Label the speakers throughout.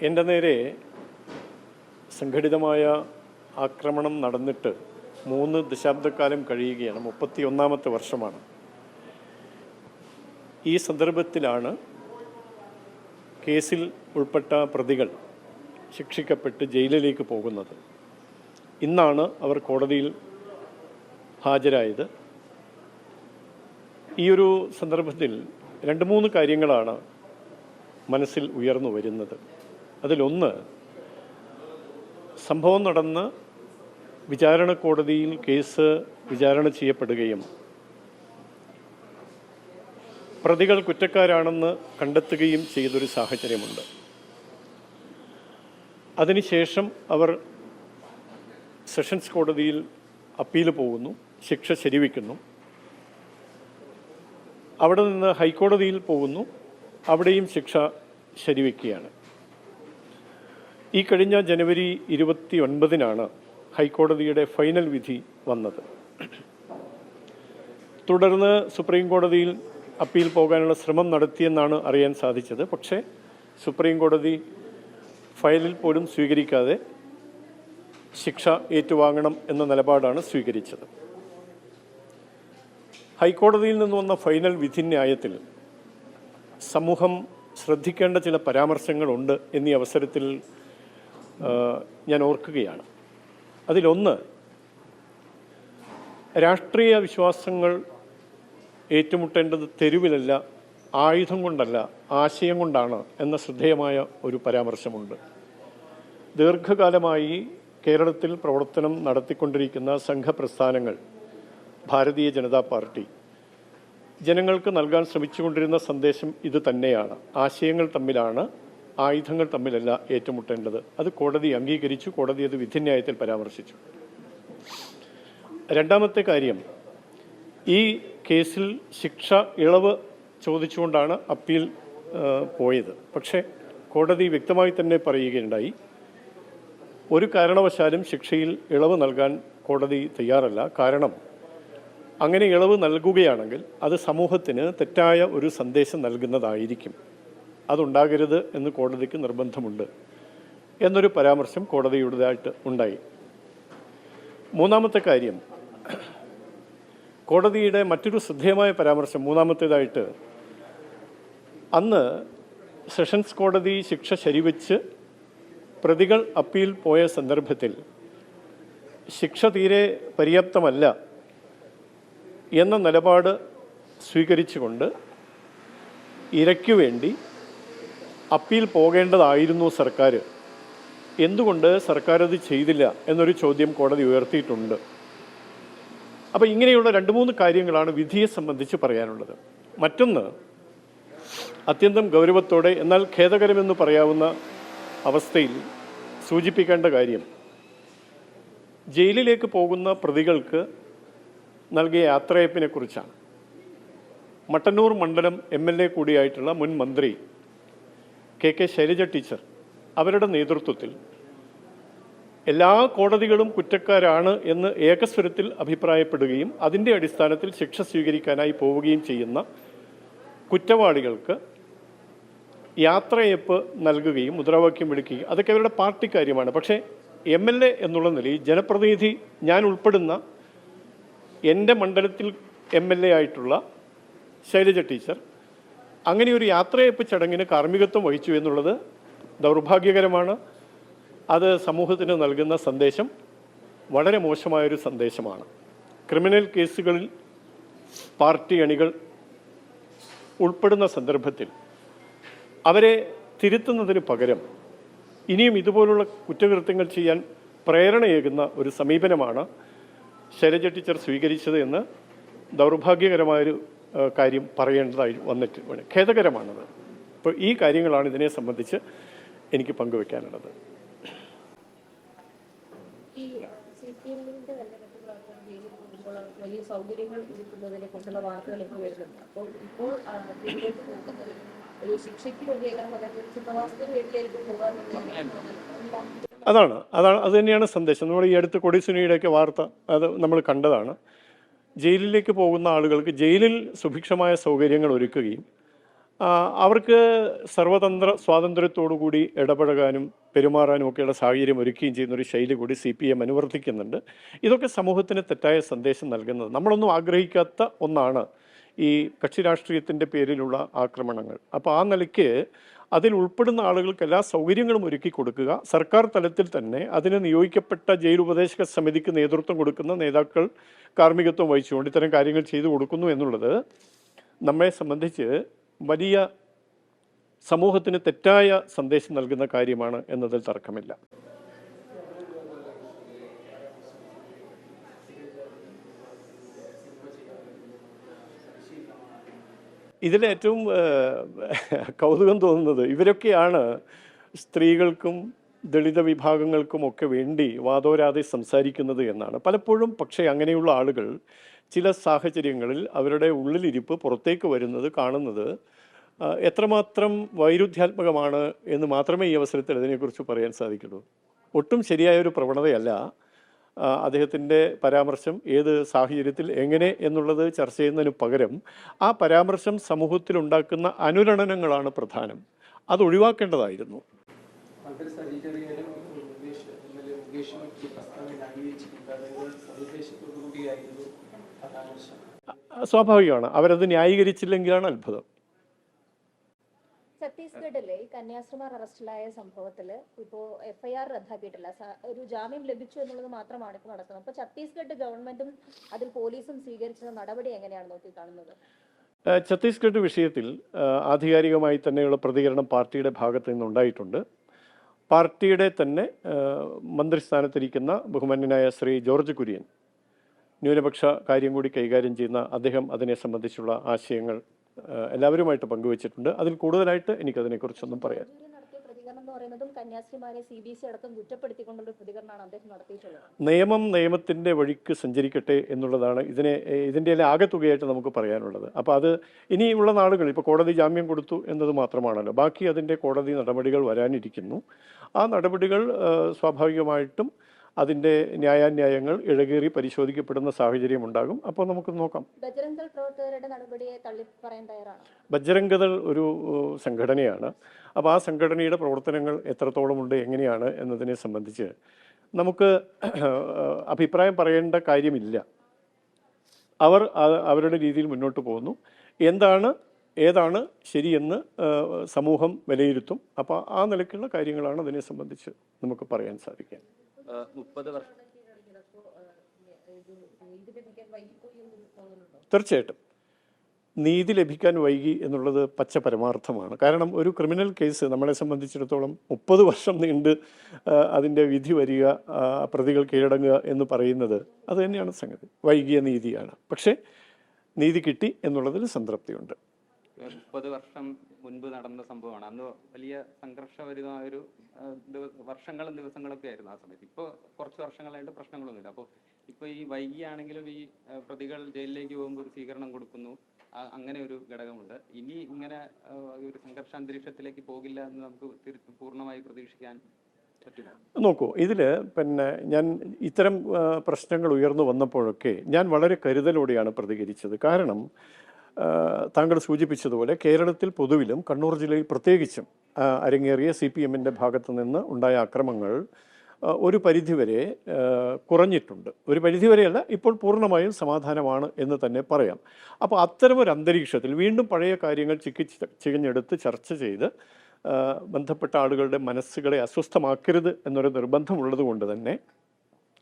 Speaker 1: എൻ്റെ നേരെ സംഘടിതമായ ആക്രമണം നടന്നിട്ട് 3 ദശാബ്ദക്കാലം കഴിയുകയാണ്. 31ാമത്തെ വർഷമാണ്. ഈ സന്ദർഭത്തിലാണ് കേസിൽ ഉൾപ്പെട്ട പ്രതികൾ ശിക്ഷിക്കപ്പെട്ട് ജയിലിലേക്ക് പോകുന്നത്. ഇന്നാണ് അവർ കോടതിയിൽ ഹാജരായത്. ഈ ഒരു സന്ദർഭത്തിൽ 2-3 കാര്യങ്ങളാണ് മനസ്സിൽ ഉയർന്നു വരുന്നത്. അതിലൊന്ന്, സംഭവം നടന്ന് വിചാരണ കോടതിയിൽ കേസ് വിചാരണ ചെയ്യപ്പെടുകയും പ്രതികൾ കുറ്റക്കാരാണെന്ന് കണ്ടെത്തുകയും ചെയ്തൊരു സാഹചര്യമുണ്ട്. അതിനുശേഷം അവർ സെഷൻസ് കോടതിയിൽ അപ്പീൽ പോകുന്നു, ശിക്ഷ ശരിവയ്ക്കുന്നു. അവിടെ നിന്ന് ഹൈക്കോടതിയിൽ പോകുന്നു, അവിടെയും ശിക്ഷ ശരിവയ്ക്കുകയാണ്. ഈ കഴിഞ്ഞ ജനുവരി 29-നാണ് ഹൈക്കോടതിയുടെ ഫൈനൽ വിധി വന്നത്. തുടർന്ന് സുപ്രീം കോടതിയിൽ അപ്പീൽ പോകാനുള്ള ശ്രമം നടത്തിയെന്നാണ് അറിയാൻ സാധിച്ചത്. പക്ഷേ സുപ്രീം കോടതി ഫയലിൽ പോലും സ്വീകരിക്കാതെ ശിക്ഷ ഏറ്റുവാങ്ങണം എന്ന നിലപാടാണ് സ്വീകരിച്ചത്. ഹൈക്കോടതിയിൽ നിന്ന് വന്ന ഫൈനൽ വിധിന്യായത്തിൽ സമൂഹം ശ്രദ്ധിക്കേണ്ട ചില പരാമർശങ്ങളുണ്ട് എന്നീ അവസരത്തിൽ ഞാൻ ഓർക്കുകയാണ്. അതിലൊന്ന്, രാഷ്ട്രീയ വിശ്വാസങ്ങൾ ഏറ്റുമുട്ടേണ്ടത് തെരുവിലല്ല, ആയുധം കൊണ്ടല്ല, ആശയം കൊണ്ടാണ് എന്ന ശ്രദ്ധേയമായ ഒരു പരാമർശമുണ്ട്. ദീർഘകാലമായി കേരളത്തിൽ പ്രവർത്തനം നടത്തിക്കൊണ്ടിരിക്കുന്ന സംഘപ്രസ്ഥാനങ്ങൾ, ഭാരതീയ ജനതാ പാർട്ടി ജനങ്ങൾക്ക് നൽകാൻ ശ്രമിച്ചുകൊണ്ടിരുന്ന സന്ദേശം ഇത് തന്നെയാണ്. ആശയങ്ങൾ തമ്മിലാണ്, ആയുധങ്ങൾ തമ്മിലല്ല ഏറ്റുമുട്ടേണ്ടത്. അത് കോടതി അംഗീകരിച്ചു. കോടതി അത് വിധിന്യായത്തിൽ പരാമർശിച്ചു. രണ്ടാമത്തെ കാര്യം, ഈ കേസിൽ ശിക്ഷ ഇളവ് ചോദിച്ചുകൊണ്ടാണ് അപ്പീൽ പോയത്. പക്ഷേ കോടതി വ്യക്തമായി തന്നെ പറയുകയുണ്ടായി, ഒരു കാരണവശാലും ശിക്ഷയിൽ ഇളവ് നൽകാൻ കോടതി തയ്യാറല്ല. കാരണം അങ്ങനെ ഇളവ് നൽകുകയാണെങ്കിൽ അത് സമൂഹത്തിന് തെറ്റായ ഒരു സന്ദേശം നൽകുന്നതായിരിക്കും. അതുണ്ടാകരുത് എന്ന് കോടതിക്ക് നിർബന്ധമുണ്ട് എന്നൊരു പരാമർശം കോടതിയുടേതായിട്ട് ഉണ്ടായി. മൂന്നാമത്തെ കാര്യം, കോടതിയുടെ മറ്റൊരു ശ്രദ്ധേയമായ പരാമർശം മൂന്നാമത്തേതായിട്ട്, അന്ന് സെഷൻസ് കോടതി ശിക്ഷ ശരിവെച്ച് പ്രതികൾ അപ്പീൽ പോയ സന്ദർഭത്തിൽ ശിക്ഷ തീരെ പര്യാപ്തമല്ല എന്ന നിലപാട് സ്വീകരിച്ചുകൊണ്ട് ഇരയ്ക്കു വേണ്ടി അപ്പീൽ പോകേണ്ടതായിരുന്നു സർക്കാർ. എന്തുകൊണ്ട് സർക്കാർ അത് ചെയ്തില്ല എന്നൊരു ചോദ്യം കോടതി ഉയർത്തിയിട്ടുണ്ട്. അപ്പോൾ ഇങ്ങനെയുള്ള 2-3 കാര്യങ്ങളാണ് വിധിയെ സംബന്ധിച്ച് പറയാനുള്ളത്. മറ്റൊന്ന്, അത്യന്തം ഗൗരവത്തോടെ എന്നാൽ ഖേദകരമെന്ന് പറയാവുന്ന അവസ്ഥയിൽ സൂചിപ്പിക്കേണ്ട കാര്യം, ജയിലിലേക്ക് പോകുന്ന പ്രതികൾക്ക് നൽകിയ യാത്രയപ്പിനെക്കുറിച്ചാണ്. മട്ടന്നൂർ മണ്ഡലം MLA കൂടിയായിട്ടുള്ള മുൻ മന്ത്രി KK ശൈലജ ടീച്ചർ അവരുടെ നേതൃത്വത്തിൽ എല്ലാ കോടതികളും കുറ്റക്കാരാണ് എന്ന് ഏകസ്വരത്തിൽ അഭിപ്രായപ്പെടുകയും അതിൻ്റെ അടിസ്ഥാനത്തിൽ ശിക്ഷ സ്വീകരിക്കാനായി പോവുകയും ചെയ്യുന്ന കുറ്റവാളികൾക്ക് യാത്രയപ്പ് നൽകുകയും മുദ്രാവാക്യം വിളിക്കുകയും അതൊക്കെ അവരുടെ പാർട്ടി കാര്യമാണ്. പക്ഷേ MLA എന്നുള്ള നിലയിൽ ജനപ്രതിനിധി ഞാൻ ഉൾപ്പെടുന്ന എൻ്റെ മണ്ഡലത്തിൽ MLA ആയിട്ടുള്ള ശൈലജ ടീച്ചർ അങ്ങനെ ഒരു യാത്രയപ്പ് ചടങ്ങിന് കാർമ്മികത്വം വഹിച്ചു എന്നുള്ളത് ദൗർഭാഗ്യകരമാണ്. അത് സമൂഹത്തിന് നൽകുന്ന സന്ദേശം വളരെ മോശമായൊരു സന്ദേശമാണ്. ക്രിമിനൽ കേസുകളിൽ പാർട്ടി അണികൾ ഉൾപ്പെടുന്ന സന്ദർഭത്തിൽ അവരെ തിരുത്തുന്നതിന് പകരം ഇനിയും ഇതുപോലുള്ള കുറ്റകൃത്യങ്ങൾ ചെയ്യാൻ പ്രേരണയേകുന്ന ഒരു സമീപനമാണ് ശൈലജ ടീച്ചർ സ്വീകരിച്ചത് എന്ന് ദൗർഭാഗ്യകരമായൊരു കാര്യം പറയേണ്ടതായി വന്നിട്ട് ഖേദകരമാണത്. അപ്പോൾ ഈ കാര്യങ്ങളാണ് ഇതിനെ സംബന്ധിച്ച് എനിക്ക് പങ്കുവെക്കാനുള്ളത്.
Speaker 2: വലിയ സൗകര്യങ്ങൾ ഒരുക്കുന്നതിനെ കുറിച്ചുള്ള വാർത്തകൾ ഇപ്പോൾ വരുന്നുണ്ട്. അപ്പോൾ ഇപ്പോൾ ഒരു ശിക്ഷയ്ക്ക് വേണ്ടിയെല്ലാം പ്രവാസത്തിന് വേണ്ടിയായിരിക്കും പോകാൻ.
Speaker 1: അത് തന്നെയാണ് സന്ദേശം. നമ്മൾ ഈ അടുത്ത് കൊടിസുനിയുടെയൊക്കെ വാർത്ത അത് നമ്മൾ കണ്ടതാണ്. ജയിലിലേക്ക് പോകുന്ന ആളുകൾക്ക് ജയിലിൽ സുഭിക്ഷമായ സൗകര്യങ്ങൾ ഒരുക്കുകയും അവർക്ക് സർവതന്ത്ര സ്വാതന്ത്ര്യത്തോടുകൂടി ഇടപഴകാനും പെരുമാറാനും ഒക്കെയുള്ള സാഹചര്യം ഒരുക്കുകയും ചെയ്യുന്ന ഒരു ശൈലി കൂടി CPM അനുവർത്തിക്കുന്നുണ്ട്. ഇതൊക്കെ സമൂഹത്തിന് തെറ്റായ സന്ദേശം നൽകുന്നത്. നമ്മളൊന്നും ആഗ്രഹിക്കാത്ത ഒന്നാണ് ഈ കക്ഷി രാഷ്ട്രീയത്തിൻ്റെ പേരിലുള്ള ആക്രമണങ്ങൾ. അപ്പോൾ ആ നിലയ്ക്ക് അതിൽ ഉൾപ്പെടുന്ന ആളുകൾക്ക് എല്ലാ സൗകര്യങ്ങളും ഒരുക്കി കൊടുക്കുക, സർക്കാർ തലത്തിൽ തന്നെ അതിന് നിയോഗിക്കപ്പെട്ട ജയിൽ ഉപദേശക സമിതിക്ക് നേതൃത്വം കൊടുക്കുന്ന നേതാക്കൾ കാർമ്മികത്വം വഹിച്ചുകൊണ്ട് ഇത്തരം കാര്യങ്ങൾ ചെയ്തു കൊടുക്കുന്നു എന്നുള്ളത് നമ്മെ സംബന്ധിച്ച് വലിയ സമൂഹത്തിന് തെറ്റായ സന്ദേശം നൽകുന്ന കാര്യമാണ് എന്നതിൽ തർക്കമില്ല. ഇതിലേറ്റവും കൗതുകം തോന്നുന്നത് ഇവരൊക്കെയാണ് സ്ത്രീകൾക്കും ദളിത വിഭാഗങ്ങൾക്കുമൊക്കെ വേണ്ടി വാദോരാതെ സംസാരിക്കുന്നത് എന്നാണ്. പലപ്പോഴും പക്ഷേ അങ്ങനെയുള്ള ആളുകൾ ചില സാഹചര്യങ്ങളിൽ അവരുടെ ഉള്ളിലിരിപ്പ് പുറത്തേക്ക് വരുന്നത് കാണുന്നത് എത്രമാത്രം വൈരുദ്ധ്യാത്മകമാണ് എന്ന് മാത്രമേ ഈ അവസരത്തിൽ അതിനെക്കുറിച്ച് പറയാൻ സാധിക്കുള്ളൂ. ഒട്ടും ശരിയായ ഒരു പ്രവണതയല്ല അദ്ദേഹത്തിൻ്റെ പരാമർശം ഏത് സാഹചര്യത്തിൽ എങ്ങനെ എന്നുള്ളത് ചർച്ച ചെയ്യുന്നതിന് പകരം ആ പരാമർശം സമൂഹത്തിലുണ്ടാക്കുന്ന അനുരണനങ്ങളാണ് പ്രധാനം. അത് ഒഴിവാക്കേണ്ടതായിരുന്നു. സ്വാഭാവികമാണ്, അവരത് ന്യായീകരിച്ചില്ലെങ്കിലാണ് അത്ഭുതം.
Speaker 2: ഛത്തീസ്ഗഡിലെ ഈ കന്യാസ്ത്രീമാർ അറസ്റ്റിലായ സംഭവത്തിൽ ഇപ്പോൾ FIR റദ്ദാക്കിയിട്ടില്ല. ഒരു ജാമ്യം ലഭിച്ചു എന്നുള്ളത് മാത്രമാണ് ഇപ്പോൾ നടക്കുന്നത്. അപ്പോൾ ഛത്തീസ്ഗഡ് ഗവൺമെന്റും അതിൽ പോലീസും സ്വീകരിച്ച നടപടി എങ്ങനെയാണ് നോക്കി കാണുന്നത്?
Speaker 1: ഛത്തീസ്ഗഡ് വിഷയത്തിൽ ആധികാരികമായി തന്നെയുള്ള പ്രതികരണം പാർട്ടിയുടെ ഭാഗത്ത് നിന്നുണ്ടായിട്ടുണ്ട്. പാർട്ടിയുടെ തന്നെ മന്ത്രിസ്ഥാനത്തിരിക്കുന്ന ബഹുമാന്യനായ ശ്രീ ജോർജ് കുര്യൻ, ന്യൂനപക്ഷ കാര്യം കൂടി കൈകാര്യം ചെയ്യുന്ന അദ്ദേഹം അതിനെ സംബന്ധിച്ചുള്ള ആശയങ്ങൾ എല്ലാവരുമായിട്ട് പങ്കുവച്ചിട്ടുണ്ട്. അതിൽ കൂടുതലായിട്ട് എനിക്കതിനെക്കുറിച്ചൊന്നും പറയാം. നിയമം നിയമത്തിൻ്റെ വഴിക്ക് സഞ്ചരിക്കട്ടെ എന്നുള്ളതാണ് ഇതിൻ്റെ ആകെത്തുകയായിട്ട് നമുക്ക് പറയാനുള്ളത്. അപ്പോൾ അത് ഇനിയുള്ള നാളുകൾ ഇപ്പോൾ കോടതി ജാമ്യം കൊടുത്തു എന്നത് മാത്രമാണല്ലോ, ബാക്കി അതിൻ്റെ കോടതി നടപടികൾ വരാനിരിക്കുന്നു. ആ നടപടികൾ സ്വാഭാവികമായിട്ടും അതിൻ്റെ ന്യായാന്യായങ്ങൾ ഇഴകേറി പരിശോധിക്കപ്പെടുന്ന സാഹചര്യം ഉണ്ടാകും. അപ്പോൾ നമുക്ക് നോക്കാം. ബജ്രംഗദൾ ഒരു സംഘടനയാണ്. അപ്പോൾ ആ സംഘടനയുടെ പ്രവർത്തനങ്ങൾ എത്രത്തോളമുണ്ട്, എങ്ങനെയാണ് എന്നതിനെ സംബന്ധിച്ച് നമുക്ക് അഭിപ്രായം പറയേണ്ട കാര്യമില്ല. അവർ അവരുടെ രീതിയിൽ മുന്നോട്ട് പോകുന്നു. ഏതാണ് ശരിയെന്ന് സമൂഹം വിലയിരുത്തും. അപ്പോൾ ആ നിലയ്ക്കുള്ള കാര്യങ്ങളാണ് അതിനെ സംബന്ധിച്ച് നമുക്ക് പറയാൻ സാധിക്കുക.
Speaker 3: 30 വർഷം
Speaker 1: തീർച്ചയായിട്ടും നീതി ലഭിക്കാൻ വൈകി എന്നുള്ളത് പച്ച പരമാർത്ഥമാണ്. കാരണം ഒരു ക്രിമിനൽ കേസ് നമ്മളെ സംബന്ധിച്ചിടത്തോളം 30 വർഷം നീണ്ട് അതിൻ്റെ വിധി വരിക, പ്രതികൾ കീഴടങ്ങുക എന്ന് പറയുന്നത് അത് തന്നെയാണ് സംഗതി. വൈകിയ നീതിയാണ്. പക്ഷേ നീതി കിട്ടി എന്നുള്ളതിൽ സംതൃപ്തിയുണ്ട്.
Speaker 3: 30 വർഷം മുൻപ് നടന്ന സംഭവമാണ്. അന്ന് വലിയ സംഘർഷഭരിതമായ ഒരു വർഷങ്ങളും ദിവസങ്ങളൊക്കെ ആയിരുന്നു ആ സമയത്ത്. ഇപ്പോൾ കുറച്ച് വർഷങ്ങളായിട്ട് പ്രശ്നങ്ങളൊന്നുമില്ല. അപ്പോൾ ഇപ്പോൾ ഈ വൈകിയാണെങ്കിലും ഈ പ്രതികൾ ജയിലിലേക്ക് പോകുമ്പോൾ ഒരു സ്വീകരണം കൊടുക്കുന്നു, അങ്ങനെ ഒരു ഘടകമുണ്ട്. ഇനി ഇങ്ങനെ ഒരു സംഘർഷാന്തരീക്ഷത്തിലേക്ക് പോകില്ല എന്ന് നമുക്ക് പൂർണ്ണമായി പ്രതീക്ഷിക്കാൻ പറ്റില്ല.
Speaker 1: നോക്കൂ, ഇതിൽ ഞാൻ ഇത്തരം പ്രശ്നങ്ങൾ ഉയർന്നു വന്നപ്പോഴൊക്കെ ഞാൻ വളരെ കരുതലോടെയാണ് പ്രതികരിച്ചത്. കാരണം താങ്കൾ സൂചിപ്പിച്ചതുപോലെ കേരളത്തിൽ പൊതുവിലും കണ്ണൂർ ജില്ലയിൽ പ്രത്യേകിച്ചും അരങ്ങേറിയ CPMൻ്റെ ഭാഗത്തു നിന്ന് ഉണ്ടായ അക്രമങ്ങൾ ഒരു പരിധിവരെ കുറഞ്ഞിട്ടുണ്ട്. ഒരു പരിധിവരെയല്ല, ഇപ്പോൾ പൂർണ്ണമായും സമാധാനമാണ് എന്ന് തന്നെ പറയാം. അപ്പോൾ അത്തരമൊരു അന്തരീക്ഷത്തിൽ വീണ്ടും പഴയ കാര്യങ്ങൾ ചികഞ്ഞെടുത്ത് ചർച്ച ചെയ്ത് ബന്ധപ്പെട്ട ആളുകളുടെ മനസ്സുകളെ അസ്വസ്ഥമാക്കരുത് എന്നൊരു നിർബന്ധമുള്ളത് കൊണ്ട് തന്നെ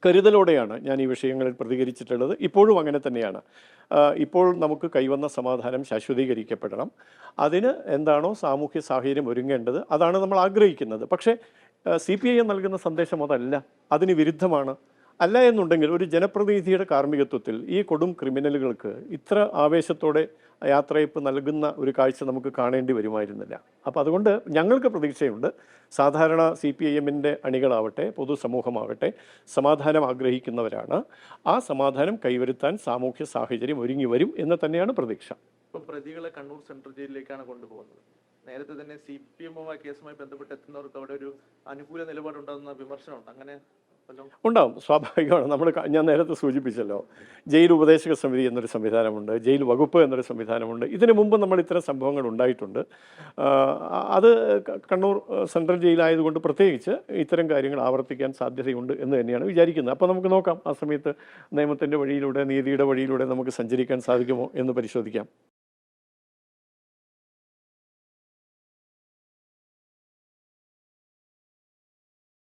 Speaker 1: കരുതലോടെയാണ് ഞാൻ ഈ വിഷയങ്ങളിൽ പ്രതികരിച്ചിട്ടുള്ളത്. ഇപ്പോഴും അങ്ങനെ തന്നെയാണ്. ഇപ്പോൾ നമുക്ക് കൈവന്ന സമാധാനം ശാശ്വതീകരിക്കപ്പെടണം. അതിന് എന്താണോ സാമൂഹ്യ സാഹചര്യം ഒരുങ്ങേണ്ടത് അതാണ് നമ്മൾ ആഗ്രഹിക്കുന്നത്. പക്ഷേ CPIM നൽകുന്ന സന്ദേശം അതല്ല, അതിന് വിരുദ്ധമാണ്. അല്ല എന്നുണ്ടെങ്കിൽ ഒരു ജനപ്രതിനിധിയുടെ കാർമ്മികത്വത്തിൽ ഈ കൊടും ക്രിമിനലുകൾക്ക് ഇത്ര ആവേശത്തോടെ യാത്രയപ്പ് നൽകുന്ന ഒരു കാഴ്ച നമുക്ക് കാണേണ്ടി വരുമായിരുന്നില്ല. അപ്പോൾ അതുകൊണ്ട് ഞങ്ങൾക്ക് പ്രതീക്ഷയുണ്ട്. സാധാരണ CPIMൻ്റെ അണികളാവട്ടെ പൊതുസമൂഹമാവട്ടെ സമാധാനം ആഗ്രഹിക്കുന്നവരാണ്. ആ സമാധാനം കൈവരുത്താൻ സാമൂഹ്യ സാഹചര്യം ഒരുങ്ങി വരും എന്ന് തന്നെയാണ് പ്രതീക്ഷ.
Speaker 4: ഇപ്പോൾ പ്രതികളെ കണ്ണൂർ സെൻട്രൽ ജയിലിലേക്കാണ് കൊണ്ടുപോകുന്നത്. നേരത്തെ തന്നെ CPM കേസുമായി ബന്ധപ്പെട്ട് എത്തുന്നവർക്ക് അവിടെ ഒരു അനുകൂല നിലപാടുണ്ടാകുന്ന വിമർശനമുണ്ട്. അങ്ങനെ വല്ലതും?
Speaker 1: ഉണ്ടാവും, സ്വാഭാവികമാണ്. ഞാൻ നേരത്തെ സൂചിപ്പിച്ചല്ലോ, ജയിൽ ഉപദേശക സമിതി എന്നൊരു സംവിധാനമുണ്ട്, ജയിൽ വകുപ്പ് എന്നൊരു സംവിധാനമുണ്ട്. ഇതിനു മുമ്പ് നമ്മൾ ഇത്തരം സംഭവങ്ങൾ ഉണ്ടായിട്ടുണ്ട്. അത് കണ്ണൂർ സെൻട്രൽ ജയിലായതുകൊണ്ട് പ്രത്യേകിച്ച് ഇത്തരം കാര്യങ്ങൾ ആവർത്തിക്കാൻ സാധ്യതയുണ്ട് എന്ന് തന്നെയാണ് വിചാരിക്കുന്നത്. അപ്പോൾ നമുക്ക് നോക്കാം, ആ സമയത്ത് നിയമത്തിൻ്റെ വഴിയിലൂടെ, നീതിയുടെ വഴിയിലൂടെ നമുക്ക് സഞ്ചരിക്കാൻ സാധിക്കുമോ എന്ന് പരിശോധിക്കാം.